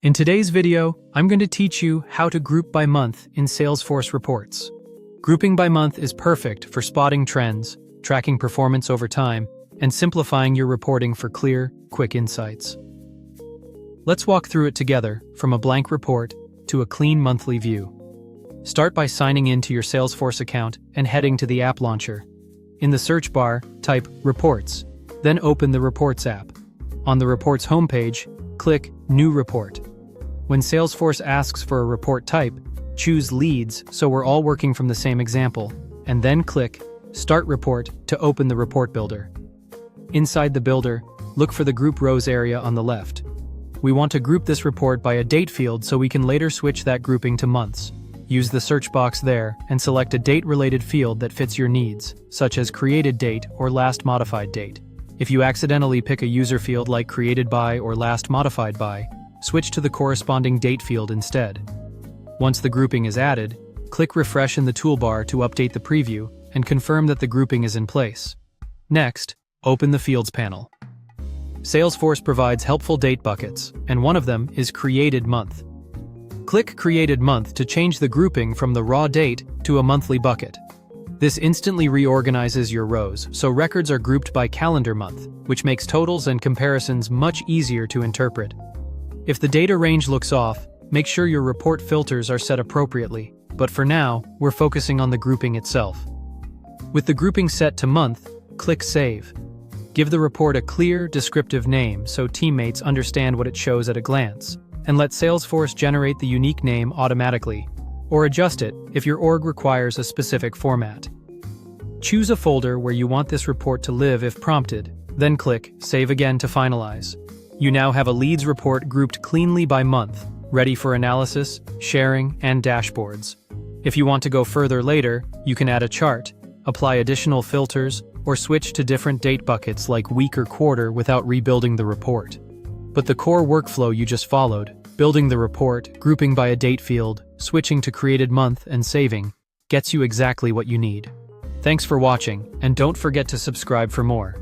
In today's video, I'm going to teach you how to group by month in Salesforce reports. Grouping by month is perfect for spotting trends, tracking performance over time, and simplifying your reporting for clear, quick insights. Let's walk through it together, from a blank report to a clean monthly view. Start by signing in to your Salesforce account and heading to the app launcher. In the search bar, type Reports, then open the Reports app. On the Reports homepage, click New Report. When Salesforce asks for a report type, choose Leads so we're all working from the same example, and then click Start Report to open the report builder. Inside the builder, look for the Group Rows area on the left. We want to group this report by a date field so we can later switch that grouping to months. Use the search box there and select a date-related field that fits your needs, such as created date or last modified date. If you accidentally pick a user field like created by or last modified by, switch to the corresponding date field instead. Once the grouping is added, click Refresh in the toolbar to update the preview and confirm that the grouping is in place. Next, open the Fields panel. Salesforce provides helpful date buckets, and one of them is Created Month. Click Created Month to change the grouping from the raw date to a monthly bucket. This instantly reorganizes your rows, so records are grouped by calendar month, which makes totals and comparisons much easier to interpret. If the data range looks off, make sure your report filters are set appropriately, but for now, we're focusing on the grouping itself. With the grouping set to month, click Save. Give the report a clear, descriptive name so teammates understand what it shows at a glance, and let Salesforce generate the unique name automatically, or adjust it if your org requires a specific format. Choose a folder where you want this report to live if prompted, then click Save Again to finalize. You now have a leads report grouped cleanly by month, ready for analysis, sharing, and dashboards. If you want to go further later, you can add a chart, apply additional filters, or switch to different date buckets like week or quarter without rebuilding the report. But the core workflow you just followed, building the report, grouping by a date field, switching to created month, and saving, gets you exactly what you need. Thanks for watching, and don't forget to subscribe for more.